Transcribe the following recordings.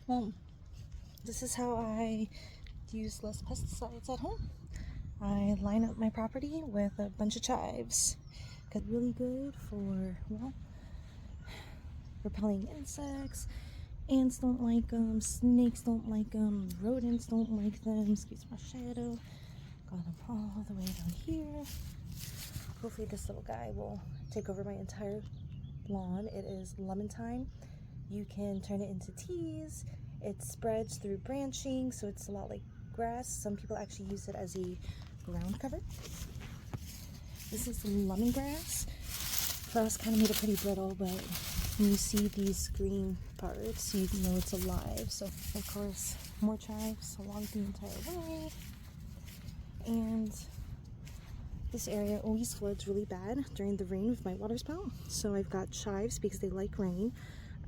Well, this is how I use less pesticides at home. I line up my property with a bunch of chives. Got really good for, well, repelling insects. Ants don't like them, snakes don't like them, rodents don't like them. Excuse my shadow. Got them all the way down here. Hopefully this little guy will take over my entire lawn. It is lemon thyme. You can turn it into teas. It spreads through branching, so it's a lot like grass. Some people actually use it as a ground cover. This is lemongrass. Frost kind of made it pretty brittle, but when you see these green parts, you know it's alive. So, of course, more chives along the entire way. And this area always floods really bad during the rain with my water spout. So I've got chives because they like rain.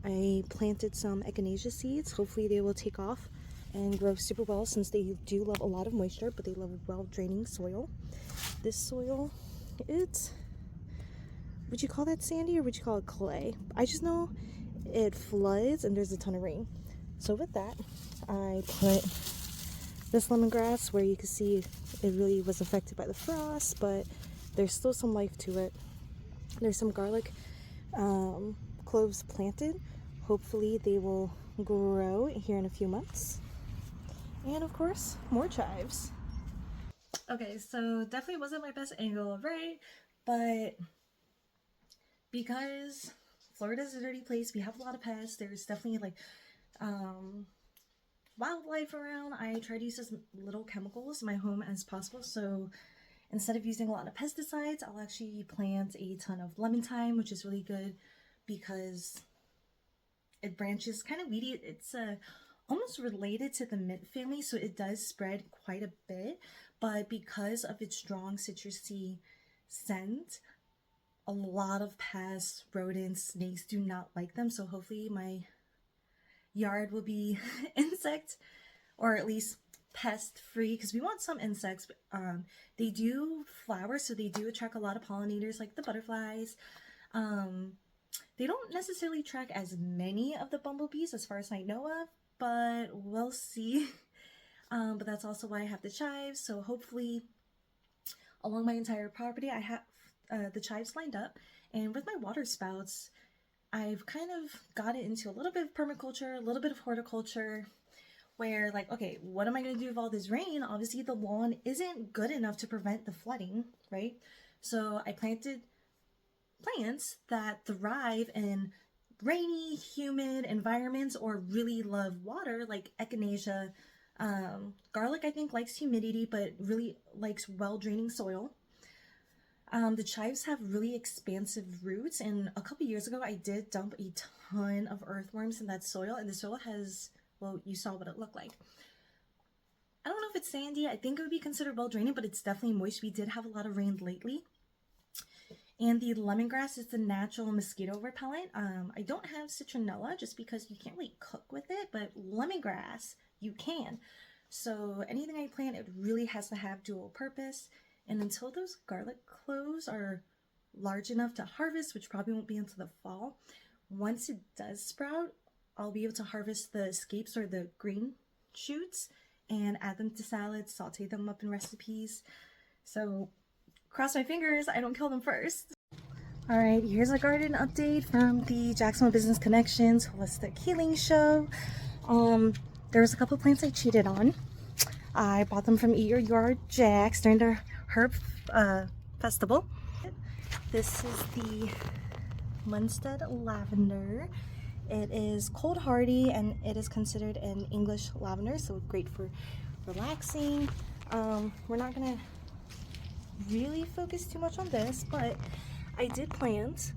I planted some echinacea seeds. Hopefully they will take off and grow super well since they do love a lot of moisture, but they love well draining soil. This soil, would you call that sandy or would you call it clay? I just know it floods and there's a ton of rain. So with that, I put this lemongrass where you can see it really was affected by the frost, but there's still some life to it. There's some garlic cloves planted. Hopefully they will grow here in a few months. And of course, more chives. Okay, so definitely wasn't my best angle, right? But because Florida's a dirty place, we have a lot of pests. There's definitely like wildlife around. I try to use as little chemicals in my home as possible. So instead of using a lot of pesticides, I'll actually plant a ton of lemon thyme, which is really good because it branches kind of weedy. It's almost related to the mint family, so it does spread quite a bit. But because of its strong citrusy scent, a lot of pests, rodents, snakes do not like them. So hopefully my yard will be insect or at least pest free, because we want some insects. They do flower, so they do attract a lot of pollinators like the butterflies. They don't necessarily attract as many of the bumblebees as far as I know of, but we'll see. But that's also why I have the chives. So hopefully along my entire property I have the chives lined up. And with my water spouts, I've kind of got it into a little bit of permaculture, a little bit of horticulture, where like, okay, what am I going to do with all this rain? Obviously the lawn isn't good enough to prevent the flooding, right? So I planted plants that thrive in rainy, humid environments or really love water, like echinacea. Garlic, I think, likes humidity, but really likes well-draining soil. The chives have really expansive roots, and a couple years ago I did dump a ton of earthworms in that soil, and the soil has, well, you saw what it looked like. I don't know if it's sandy. I think it would be considered well draining, but it's definitely moist. We did have a lot of rain lately. And the lemongrass is the natural mosquito repellent. I don't have citronella just because you can't really cook with it, but lemongrass you can. So anything I plant, it really has to have dual purpose. And until those garlic cloves are large enough to harvest, which probably won't be until the fall, once it does sprout, I'll be able to harvest the scapes or the green shoots and add them to salads, saute them up in recipes. So cross my fingers I don't kill them first. All right, here's a garden update from the Jacksonville Business Connections Holistic Healing Show. There was a couple plants I cheated on. I bought them from Eat Your Yard Jack's during their herb festival. This is the Munstead Lavender. It is cold hardy and it is considered an English lavender, so great for relaxing. We're not gonna really focus too much on this, but I did plant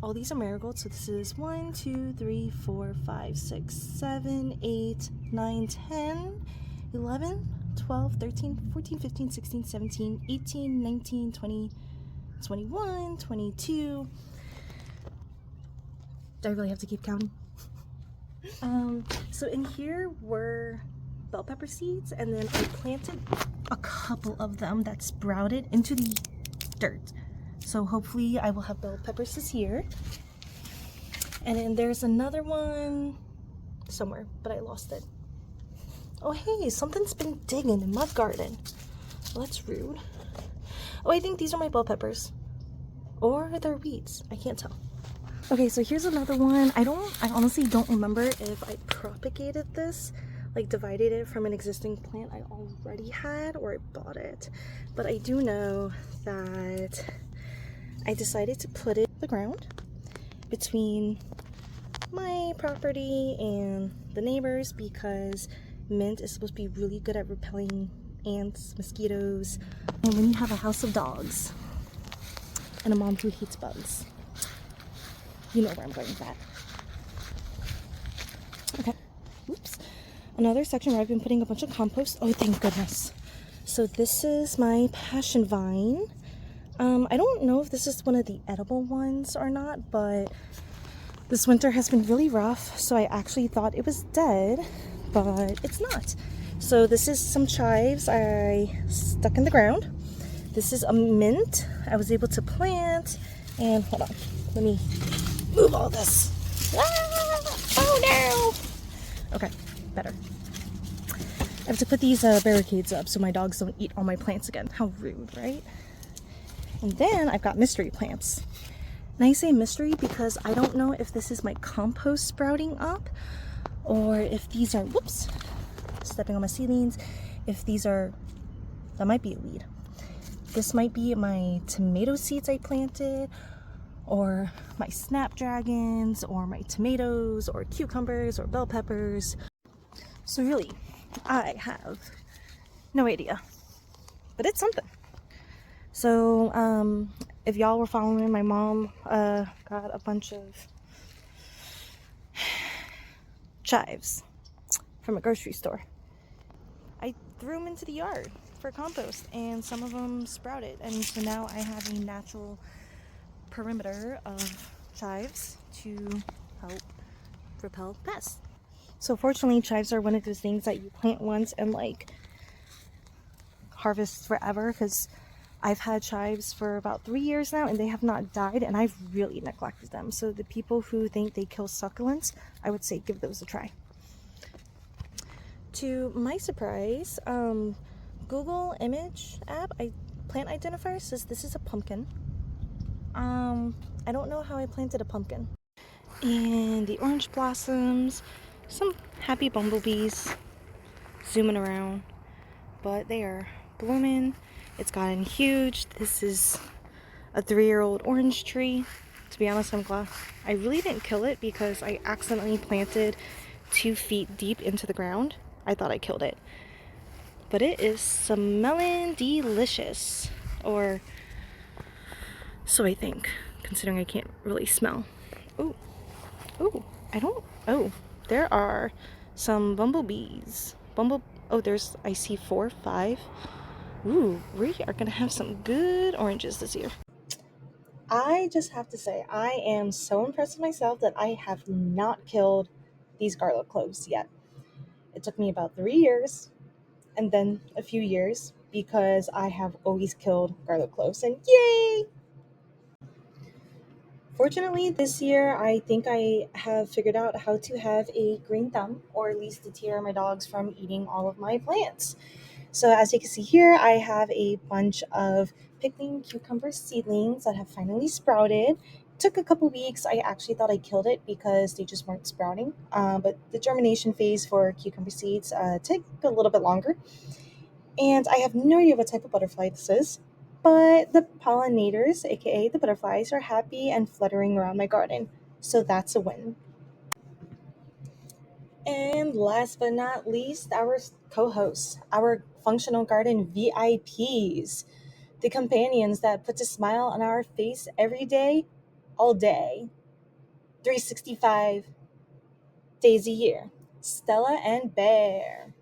all these are marigolds. So this is 1, 2, 3, 4, 5, 6, 7, 8, 9, 10, 11, 12, 13, 14, 15, 16, 17, 18, 19, 20, 21, 22. Do I really have to keep counting? So in here were bell pepper seeds, and then I planted a couple of them that sprouted into the dirt. So hopefully I will have bell peppers this year. And then there's another one somewhere, but I lost it. Oh, hey, something's been digging in my garden. Well, that's rude. Oh, I think these are my bell peppers. Or they're weeds. I can't tell. Okay, so here's another one. I honestly don't remember if I propagated this, like divided it from an existing plant I already had, or I bought it. But I do know that I decided to put it in the ground between my property and the neighbors because mint is supposed to be really good at repelling ants, mosquitoes, and when you have a house of dogs and a mom who hates bugs, you know where I'm going with that. Okay. Oops. Another section where I've been putting a bunch of compost. Oh, thank goodness. So this is my passion vine. I don't know if this is one of the edible ones or not, but this winter has been really rough, so I actually thought it was dead, but it's not. So this is some chives I stuck in the ground. This is a mint I was able to plant, and hold on, let me move all this. Ah! Oh no! Okay, better. I have to put these barricades up so my dogs don't eat all my plants again. How rude, right? And then I've got mystery plants. And I say mystery because I don't know if this is my compost sprouting up or if these are, whoops, stepping on my seedlings. If these are, that might be a weed. This might be my tomato seeds I planted, or my snapdragons, or my tomatoes, or cucumbers, or bell peppers. So really, I have no idea, but it's something. So if y'all were following, my mom got a bunch of chives from a grocery store. I threw them into the yard for compost, and some of them sprouted, and so now I have a natural perimeter of chives to help repel pests. So fortunately, chives are one of those things that you plant once and like harvest forever, because I've had chives for about 3 years now and they have not died, and I've really neglected them. So the people who think they kill succulents, I would say give those a try. To my surprise, Google Image app, plant identifier says this is a pumpkin. I don't know how I planted a pumpkin. And the orange blossoms, some happy bumblebees zooming around, but they are blooming. It's gotten huge. This is a 3-year-old orange tree. To be honest, I'm glad I really didn't kill it because I accidentally planted 2 feet deep into the ground. I thought I killed it, but it is smelling delicious, or so I think, considering I can't really smell. Oh, oh, there are some bumblebees. Oh, I see 4, 5. Ooh, we are gonna have some good oranges this year. I just have to say, I am so impressed with myself that I have not killed these garlic cloves yet. It took me about 3 years and then a few years because I have always killed garlic cloves, and yay! Fortunately, this year I think I have figured out how to have a green thumb, or at least deter my dogs from eating all of my plants. So as you can see here, I have a bunch of picking cucumber seedlings that have finally sprouted. Took a couple weeks. I actually thought I killed it because they just weren't sprouting. But the germination phase for cucumber seeds took a little bit longer. And I have no idea what type of butterfly this is. But the pollinators, aka the butterflies, are happy and fluttering around my garden. So that's a win. And last but not least, our co-hosts, our functional garden VIPs, the companions that put a smile on our face every day, all day, 365 days a year. Stella and Bear.